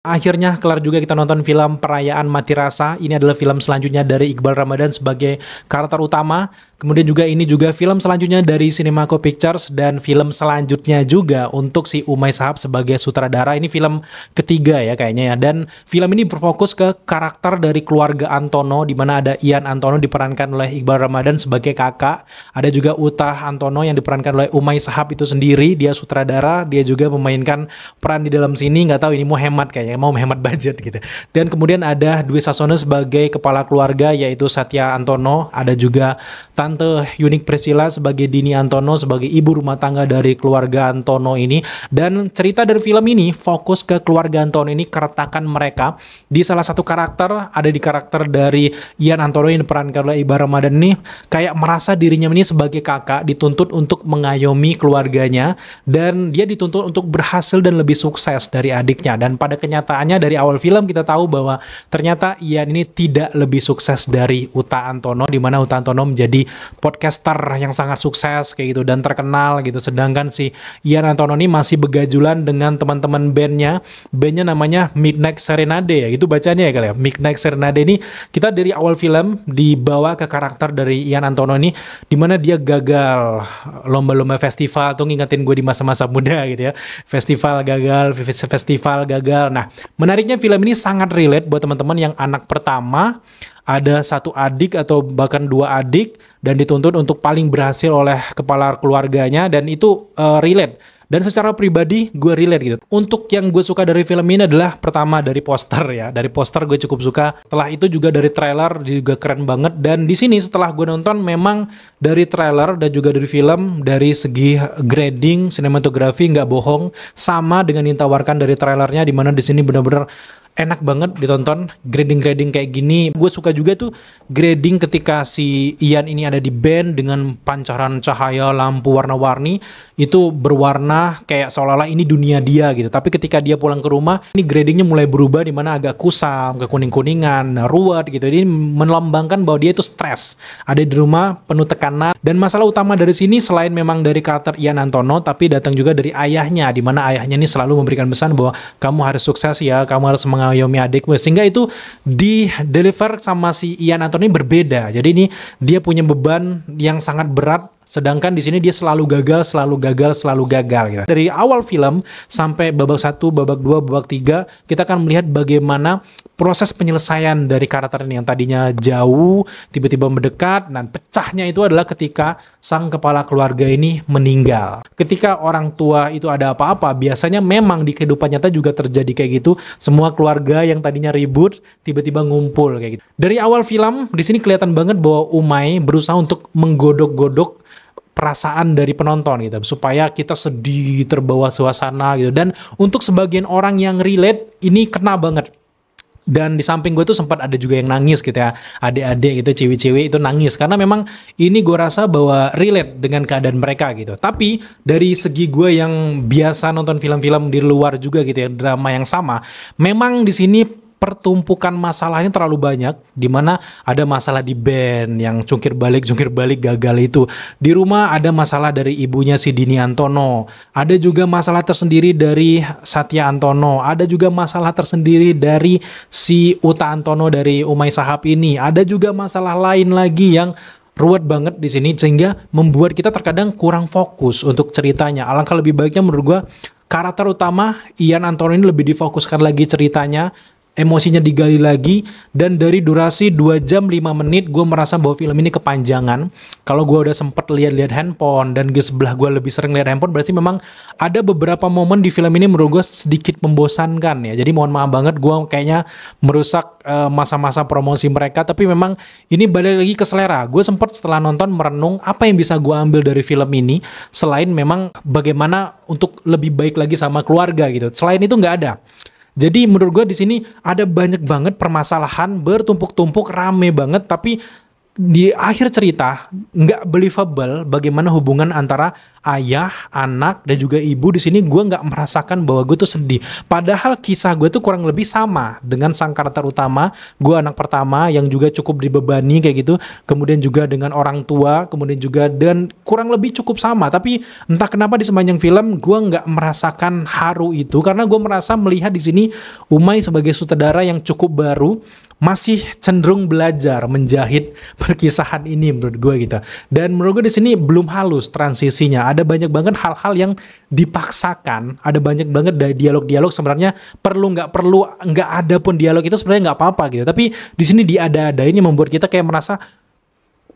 Akhirnya kelar juga kita nonton film Perayaan Mati Rasa. Ini adalah film selanjutnya dari Iqbal Ramadan sebagai karakter utama. Kemudian juga ini juga film selanjutnya dari Cinemaco Pictures dan film selanjutnya juga untuk si Umay Shahab sebagai sutradara. Ini film ketiga ya kayaknya ya. Dan film ini berfokus ke karakter dari keluarga Antono, di mana ada Ian Antono diperankan oleh Iqbal Ramadan sebagai kakak. Ada juga Utah Antono yang diperankan oleh Umay Shahab itu sendiri. Dia sutradara, dia juga memainkan peran di dalam sini. Nggak tahu ini mau hemat kayaknya, mau menghemat budget gitu. Dan kemudian ada Dwi Sasono sebagai kepala keluarga yaitu Satya Antono. Ada juga Tante Yunik Priscilla sebagai Dini Antono sebagai ibu rumah tangga dari keluarga Antono ini. Dan cerita dari film ini fokus ke keluarga Antono ini, keretakan mereka di salah satu karakter, ada di karakter dari Ian Antono yang diperankan oleh Iqbal Ramadan ini kayak merasa dirinya ini sebagai kakak dituntut untuk mengayomi keluarganya, dan dia dituntut untuk berhasil dan lebih sukses dari adiknya. Dan pada kenyataannya dari awal film kita tahu bahwa ternyata Ian ini tidak lebih sukses dari Uta Antono, di mana Uta Antono menjadi podcaster yang sangat sukses kayak gitu dan terkenal gitu. Sedangkan si Ian Antono ini masih begajulan dengan teman-teman bandnya namanya Midnight Serenade ya, itu bacanya ya kali ya, Midnight Serenade. Ini kita dari awal film dibawa ke karakter dari Ian Antono ini, dimana dia gagal lomba-lomba festival tuh, ngingetin gue di masa-masa muda gitu ya, festival gagal. Nah, menariknya film ini sangat relate buat teman-teman yang anak pertama, ada satu adik atau bahkan dua adik, dan dituntut untuk paling berhasil oleh kepala keluarganya, dan itu relate. Dan secara pribadi gue relate gitu. Untuk yang gue suka dari film ini adalah pertama dari poster ya. Dari poster gue cukup suka. Setelah itu juga dari trailer juga keren banget. Dan di sini setelah gue nonton memang dari trailer dan juga dari film, dari segi grading, sinematografi nggak bohong, sama dengan yang ditawarkan dari trailernya, dimana di sini benar-benar enak banget ditonton. Grading kayak gini gue suka juga tuh, grading ketika si Ian ini ada di band dengan pancaran cahaya lampu warna-warni itu berwarna kayak seolah-olah ini dunia dia gitu. Tapi ketika dia pulang ke rumah, ini gradingnya mulai berubah, dimana agak kusam, ke kuning-kuningan, ruwet gitu. Ini melambangkan bahwa dia itu stres, ada di rumah penuh tekanan. Dan masalah utama dari sini selain memang dari karakter Ian Antono, tapi datang juga dari ayahnya, dimana ayahnya ini selalu memberikan pesan bahwa kamu harus sukses ya, kamu harus mengayomi adikmu, sehingga itu di deliver sama si Ian Antono ini berbeda. Jadi ini dia punya beban yang sangat berat, sedangkan di sini dia selalu gagal gitu. Dari awal film sampai babak 1, babak 2, babak 3, kita akan melihat bagaimana proses penyelesaian dari karakter ini yang tadinya jauh tiba-tiba mendekat, dan pecahnya itu adalah ketika sang kepala keluarga ini meninggal. Ketika orang tua itu ada apa-apa, biasanya memang di kehidupan nyata juga terjadi kayak gitu. Semua keluarga yang tadinya ribut tiba-tiba ngumpul kayak gitu. Dari awal film di sini kelihatan banget bahwa Umay berusaha untuk menggodok-godok perasaan dari penonton gitu, supaya kita sedih, terbawa suasana gitu. Dan untuk sebagian orang yang relate, ini kena banget. Dan di samping gue tuh sempat ada juga yang nangis gitu ya, adik-adik gitu, cewek-cewek itu nangis, karena memang ini gue rasa bahwa relate dengan keadaan mereka gitu. Tapi dari segi gue yang biasa nonton film-film di luar juga gitu ya, drama yang sama, memang di sini pertumpukan masalahnya terlalu banyak, dimana ada masalah di band yang cungkir balik gagal itu. Di rumah ada masalah dari ibunya si Dini Antono, ada juga masalah tersendiri dari Satya Antono, ada juga masalah tersendiri dari si Uta Antono dari Umay Shahab ini, ada juga masalah lain lagi yang ruwet banget di sini, sehingga membuat kita terkadang kurang fokus untuk ceritanya. Alangkah lebih baiknya menurut gua karakter utama Ian Antono ini lebih difokuskan lagi ceritanya, emosinya digali lagi. Dan dari durasi 2 jam 5 menit gue merasa bahwa film ini kepanjangan. Kalau gue udah sempet lihat handphone dan di sebelah gue lebih sering lihat handphone, berarti memang ada beberapa momen di film ini menurut gue sedikit membosankan ya. Jadi mohon maaf banget, gue kayaknya merusak masa-masa promosi mereka. Tapi memang ini balik lagi ke selera. Gue sempat setelah nonton merenung apa yang bisa gue ambil dari film ini, selain memang bagaimana untuk lebih baik lagi sama keluarga gitu. Selain itu nggak ada. Jadi menurut gue di sini ada banyak banget permasalahan bertumpuk-tumpuk, rame banget, tapi di akhir cerita nggak believable bagaimana hubungan antara ayah, anak, dan juga ibu. Di sini gue nggak merasakan bahwa gue tuh sedih. Padahal kisah gue tuh kurang lebih sama dengan sang karakter utama. Gue anak pertama yang juga cukup dibebani kayak gitu. Kemudian juga dengan orang tua, kemudian juga dan kurang lebih cukup sama. Tapi entah kenapa di sepanjang film gue nggak merasakan haru itu, karena gue merasa melihat di sini Umay sebagai sutradara yang cukup baru masih cenderung belajar menjahit perkisahan ini menurut gue gitu. Dan menurut gue di sini belum halus transisinya. Ada banyak banget hal-hal yang dipaksakan. Ada banyak banget dari dialog-dialog sebenarnya perlu nggak ada pun dialog itu sebenarnya nggak apa-apa gitu. Tapi di sini diada-adain yang membuat kita kayak merasa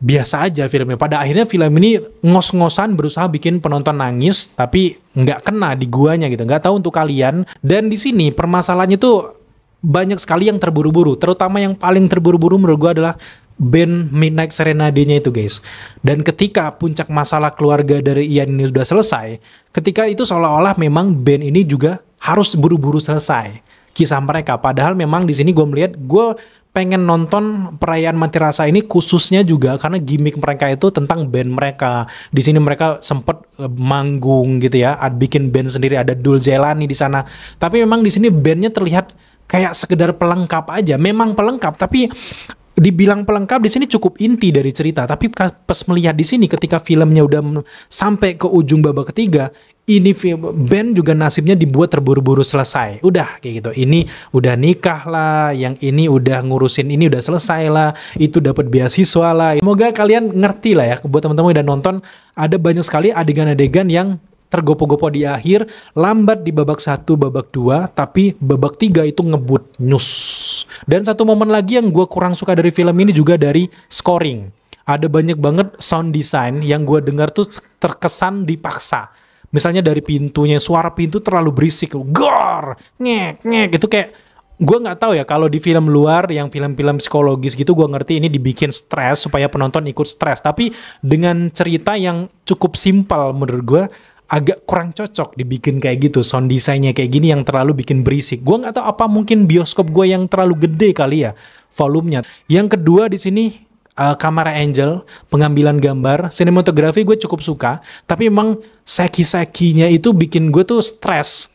biasa aja filmnya. Pada akhirnya film ini ngos-ngosan berusaha bikin penonton nangis, tapi nggak kena di guanya gitu. Nggak tahu untuk kalian. Dan di sini permasalahannya tuh banyak sekali yang terburu-buru. Terutama yang paling terburu-buru menurut gue adalah band Midnight Serenade-nya itu guys. Dan ketika puncak masalah keluarga dari Ian ini sudah selesai, ketika itu seolah-olah memang band ini juga harus buru-buru selesai kisah mereka. Padahal memang di sini gue melihat, gue pengen nonton perayaan Mati Rasa ini khususnya juga karena gimmick mereka itu tentang band mereka. Di sini mereka sempet manggung gitu ya, bikin band sendiri, ada Dul Zelani di sana. Tapi memang di sini bandnya terlihat kayak sekedar pelengkap aja. Memang pelengkap, tapi dibilang pelengkap di sini cukup inti dari cerita. Tapi pas melihat di sini ketika filmnya udah sampai ke ujung babak ketiga, ini band juga nasibnya dibuat terburu-buru selesai. Udah kayak gitu. Ini udah nikah lah, yang ini udah ngurusin ini udah selesai lah, itu dapat beasiswa lah. Semoga kalian ngerti lah ya, buat teman-teman yang udah nonton, ada banyak sekali adegan-adegan yang tergopo-gopo di akhir, lambat di babak 1, babak 2, tapi babak 3 itu ngebut, nyus. Dan satu momen lagi yang gue kurang suka dari film ini juga dari scoring. Ada banyak banget sound design yang gue dengar tuh terkesan dipaksa. Misalnya dari pintunya, suara pintu terlalu berisik, gor, ngek, ngek, itu kayak, gue nggak tahu ya kalau di film luar yang film-film psikologis gitu gue ngerti ini dibikin stres supaya penonton ikut stres, tapi dengan cerita yang cukup simpel menurut gue agak kurang cocok dibikin kayak gitu, sound desainnya kayak gini yang terlalu bikin berisik. Gue nggak tahu apa mungkin bioskop gue yang terlalu gede kali ya volumenya. Yang kedua di sini kamera angle, pengambilan gambar, sinematografi gue cukup suka, tapi emang seki-sekinya itu bikin gue tuh stres.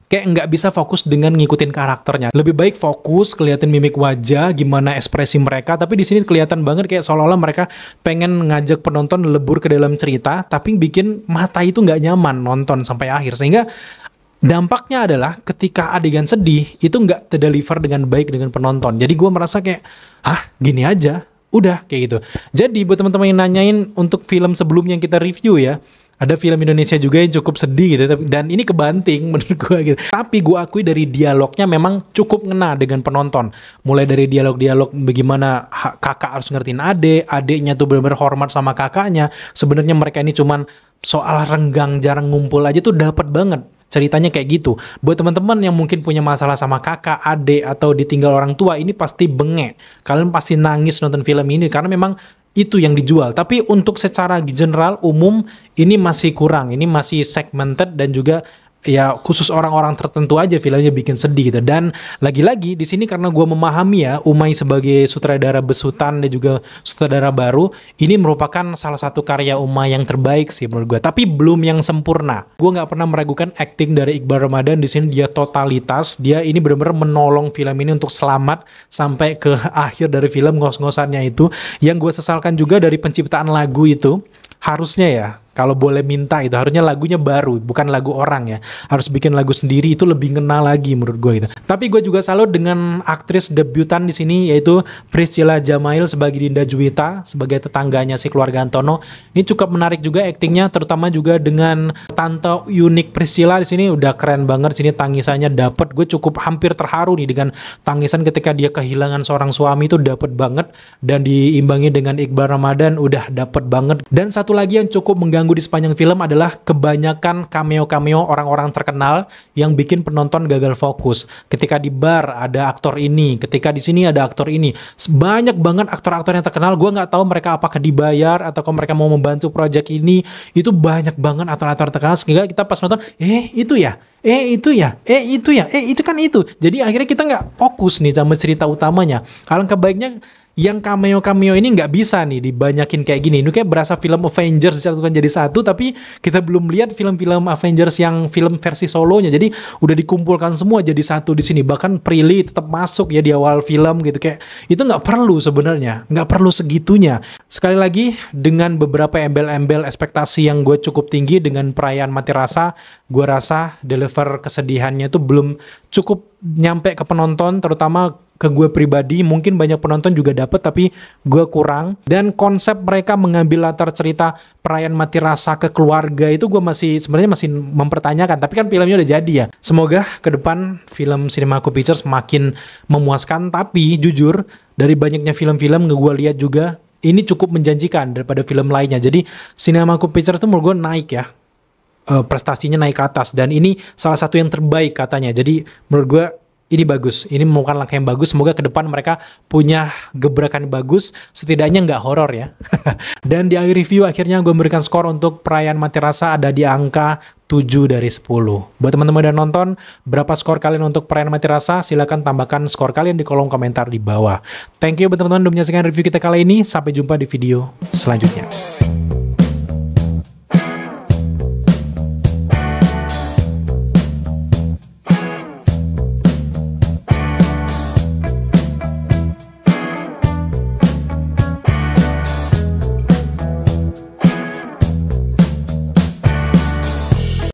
Kayak nggak bisa fokus dengan ngikutin karakternya. Lebih baik fokus, kelihatan mimik wajah, gimana ekspresi mereka. Tapi di sini kelihatan banget kayak seolah-olah mereka pengen ngajak penonton lebur ke dalam cerita, tapi bikin mata itu nggak nyaman nonton sampai akhir. Sehingga dampaknya adalah ketika adegan sedih, itu nggak terdeliver dengan baik dengan penonton. Jadi gue merasa kayak, gini aja. Udah kayak gitu. Jadi buat teman-teman yang nanyain untuk film sebelumnya yang kita review ya, ada film Indonesia juga yang cukup sedih gitu, dan ini kebanting menurut gue gitu. Tapi gue akui dari dialognya memang cukup ngena dengan penonton. Mulai dari dialog-dialog bagaimana kakak harus ngertiin adeknya tuh benar-benar hormat sama kakaknya. Sebenarnya mereka ini cuman soal renggang jarang ngumpul aja tuh dapat banget. Ceritanya kayak gitu. Buat teman-teman yang mungkin punya masalah sama kakak, adik, atau ditinggal orang tua, ini pasti bengek. Kalian pasti nangis nonton film ini karena memang itu yang dijual. Tapi untuk secara general umum ini masih kurang. Ini masih segmented dan juga ya khusus orang-orang tertentu aja filmnya bikin sedih gitu. Dan lagi-lagi di sini karena gue memahami ya Umay sebagai sutradara besutan dan juga sutradara baru, ini merupakan salah satu karya Umay yang terbaik sih menurut gue. Tapi belum yang sempurna. Gue nggak pernah meragukan acting dari Iqbal Ramadan. Di sini dia totalitas. Dia ini benar-benar menolong film ini untuk selamat sampai ke akhir dari film ngos-ngosannya itu. Yang gue sesalkan juga dari penciptaan lagu itu. Harusnya ya, kalau boleh minta itu harusnya lagunya baru, bukan lagu orang ya. Harus bikin lagu sendiri, itu lebih ngena lagi menurut gue gitu. Tapi gue juga salut dengan aktris debutan di sini, yaitu Priscilla Jamail sebagai Dinda Juwita, sebagai tetangganya si keluarga Antono. Ini cukup menarik juga aktingnya, terutama juga dengan tante unik Priscilla di sini udah keren banget. Sini tangisannya dapet, gue cukup hampir terharu nih dengan tangisan ketika dia kehilangan seorang suami itu dapet banget, dan diimbangi dengan Iqbal Ramadan udah dapet banget. Dan satu lagi yang cukup mengganggu di sepanjang film adalah kebanyakan cameo-cameo orang-orang terkenal yang bikin penonton gagal fokus. Ketika di bar ada aktor ini, ketika di sini ada aktor ini. Banyak banget aktor-aktor yang terkenal. Gue nggak tahu mereka apakah dibayar atau mereka mau membantu proyek ini. Itu banyak banget aktor-aktor terkenal sehingga kita pas nonton, itu ya. Itu ya, itu ya, itu kan itu. Jadi akhirnya kita nggak fokus nih sama cerita utamanya. Alangkah baiknya yang cameo-cameo ini nggak bisa nih dibanyakin kayak gini. Ini kayak berasa film Avengers disatukan jadi satu, tapi kita belum lihat film-film Avengers yang film versi solonya. Jadi udah dikumpulkan semua jadi satu di sini. Bahkan Prilly tetap masuk ya di awal film gitu. Kayak itu nggak perlu sebenarnya, nggak perlu segitunya. Sekali lagi dengan beberapa embel-embel ekspektasi yang gue cukup tinggi dengan perayaan mati rasa, gue rasa deliver kesedihannya itu belum cukup nyampe ke penonton, terutama ke gue pribadi. Mungkin banyak penonton juga dapet, tapi gue kurang. Dan konsep mereka mengambil latar cerita perayaan mati rasa ke keluarga itu gue sebenarnya masih mempertanyakan. Tapi kan filmnya udah jadi ya. Semoga ke depan film Cinemako Pictures makin memuaskan. Tapi jujur dari banyaknya film-film gue lihat juga ini cukup menjanjikan daripada film lainnya. Jadi Cinemako Pictures itu menurut gue naik ya. Prestasinya naik ke atas, dan ini salah satu yang terbaik katanya. Jadi menurut gue ini bagus, ini merupakan langkah yang bagus. Semoga ke depan mereka punya gebrakan bagus, setidaknya nggak horor ya. Dan di akhir review akhirnya gue memberikan skor untuk perayaan mati rasa ada di angka 7 dari 10. Buat teman-teman yang nonton, berapa skor kalian untuk perayaan mati rasa? Silahkan tambahkan skor kalian di kolom komentar di bawah. Thank you buat teman-teman udah menyaksikan review kita kali ini. Sampai jumpa di video selanjutnya.